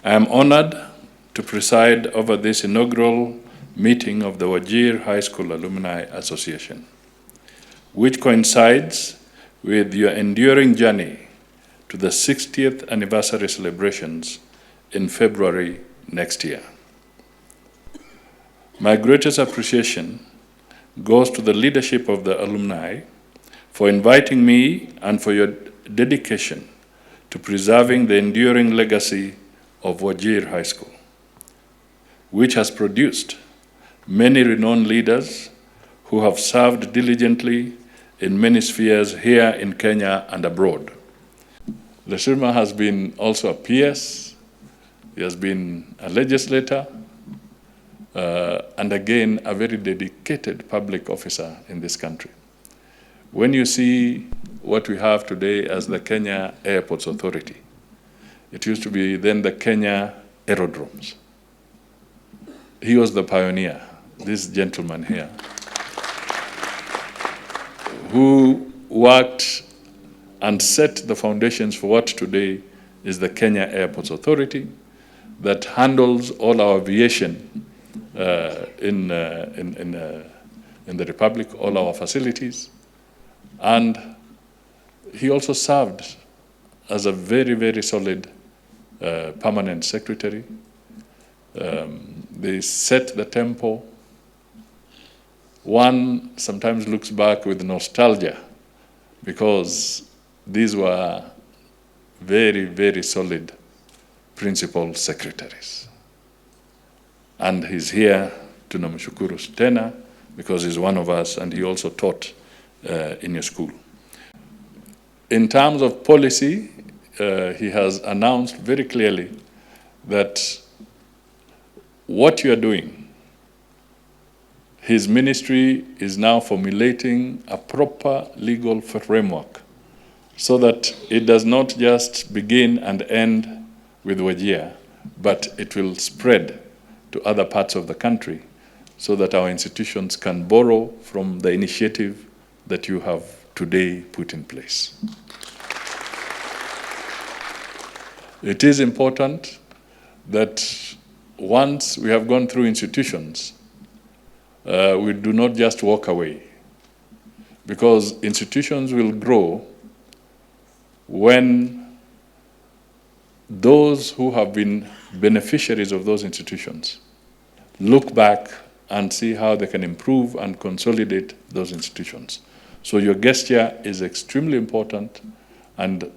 I am honored to preside over this inaugural meeting of the Wajir High School Alumni Association, which coincides with your enduring journey to the 60th anniversary celebrations in February next year. My greatest appreciation goes to the leadership of the alumni for inviting me and for your dedication to preserving the enduring legacy of Wajir High School, which has produced many renowned leaders who have served diligently in many spheres here in Kenya and abroad. Leshima has been also a PS, he has been a legislator, and again, a very dedicated public officer in this country. When you see what we have today as the Kenya Airports Authority, it used to be then the Kenya Aerodromes. He was the pioneer, this gentleman here, who worked and set the foundations for what today is the Kenya Airports Authority that handles all our aviation in the Republic, all our facilities. And he also served as a very, very solid permanent secretary. They set the tempo. One sometimes looks back with nostalgia because these were very, very solid principal secretaries. And he's here to namshukuru tena because he's one of us and he also taught in your school. In terms of policy, he has announced very clearly that what you are doing, his ministry is now formulating a proper legal framework so that it does not just begin and end with Wajir, but it will spread to other parts of the country so that our institutions can borrow from the initiative that you have today put in place. It is important that once we have gone through institutions, we do not just walk away, because institutions will grow when those who have been beneficiaries of those institutions look back and see how they can improve and consolidate those institutions. So your gesture is extremely important and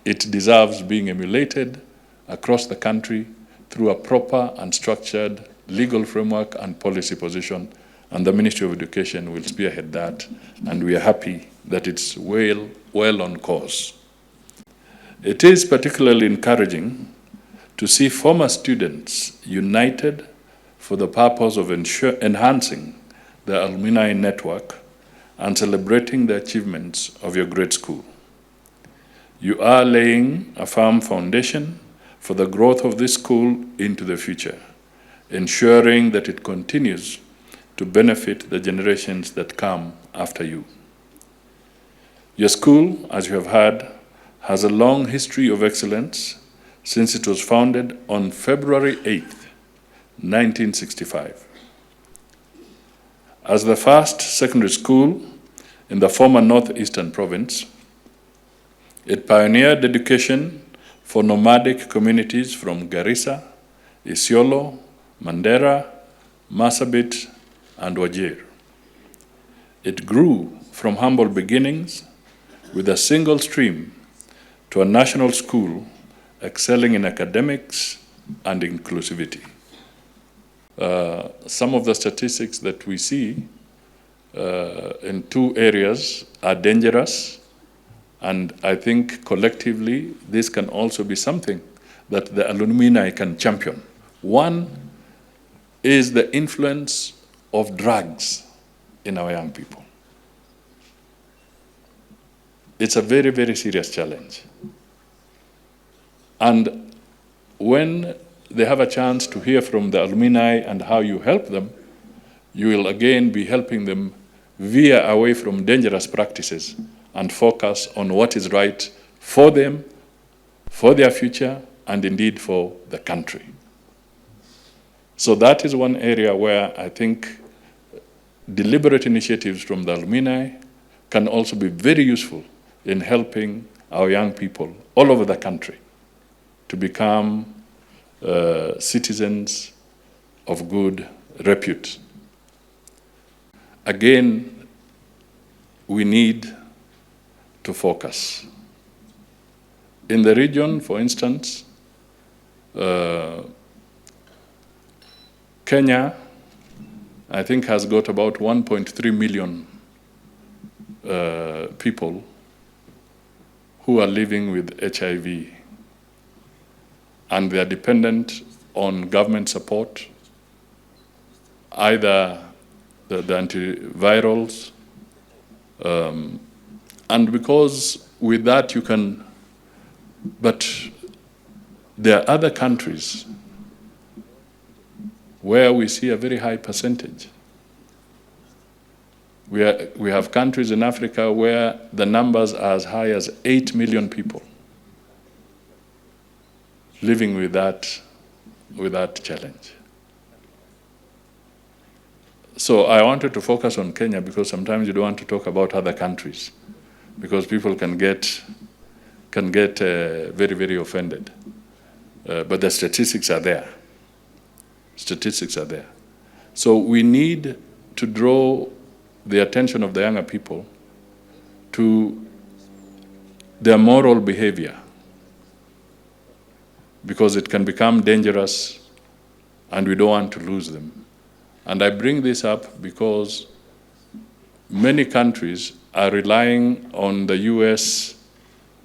it deserves being emulated across the country through a proper and structured legal framework and policy position, and the Ministry of Education will spearhead that, and we are happy that it's well on course. It is particularly encouraging to see former students united for the purpose of enhancing the alumni network and celebrating the achievements of your great school. You are laying a firm foundation for the growth of this school into the future, ensuring that it continues to benefit the generations that come after you. Your school, as you have heard, has a long history of excellence since it was founded on February 8th, 1965. As the first secondary school in the former Northeastern Province, it pioneered education for nomadic communities from Garissa, Isiolo, Mandera, Marsabit, and Wajir. It grew from humble beginnings with a single stream to a national school excelling in academics and inclusivity. Some of the statistics that we see in two areas are dangerous, and I think collectively this can also be something that the alumni can champion. One is the influence of drugs in our young people. It's a very, very serious challenge. And when they have a chance to hear from the alumni and how you help them, you will again be helping them veer away from dangerous practices and focus on what is right for them, for their future, and indeed for the country. So that is one area where I think deliberate initiatives from the alumni can also be very useful in helping our young people all over the country to become citizens of good repute. Again, we need to focus. In the region, for instance, Kenya, I think, has got about 1.3 million people who are living with HIV, and they are dependent on government support, either the antivirals, and because with that you can, but there are other countries where we see a very high percentage. We have countries in Africa where the numbers are as high as 8 million people living with that challenge. So I wanted to focus on Kenya because sometimes you don't want to talk about other countries because people can get very, very offended. But the statistics are there. Statistics are there. So we need to draw the attention of the younger people to their moral behavior, because it can become dangerous and we don't want to lose them. And I bring this up because many countries are relying on the US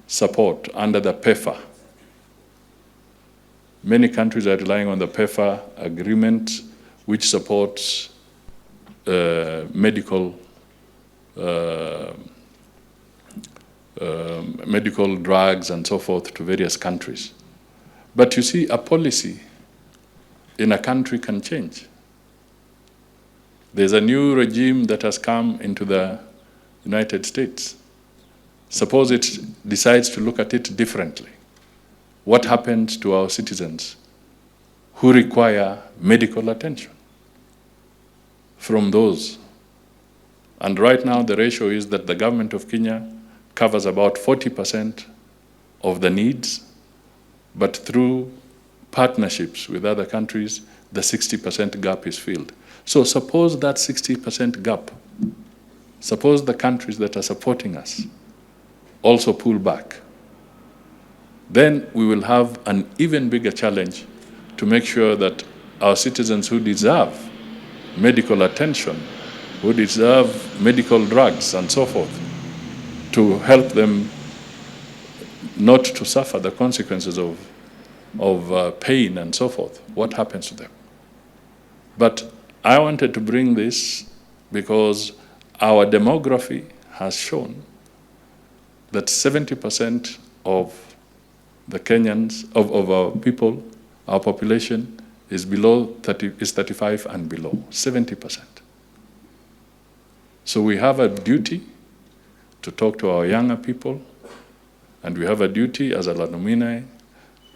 support under the PEPFAR. Many countries are relying on the PEPFAR agreement, which supports medical drugs and so forth to various countries. But you see, a policy in a country can change. There's a new regime that has come into the United States. Suppose it decides to look at it differently. What happens to our citizens who require medical attention from those? And right now the ratio is that the government of Kenya covers about 40% of the needs, but through partnerships with other countries, the 60% gap is filled. So suppose that 60% gap, suppose the countries that are supporting us also pull back, then we will have an even bigger challenge to make sure that our citizens who deserve medical attention, who deserve medical drugs and so forth, to help them not to suffer the consequences of pain and so forth. What happens to them? But I wanted to bring this because our demography has shown that 70% of the Kenyans, of our people, our population is below 35 and below, 70%. So we have a duty to talk to our younger people, and we have a duty as alumni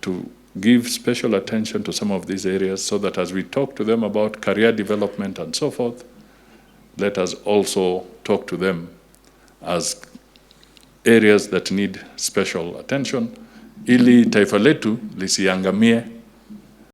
to give special attention to some of these areas so that as we talk to them about career development and so forth, let us also talk to them as areas that need special attention, ili taifa letu lisiangamie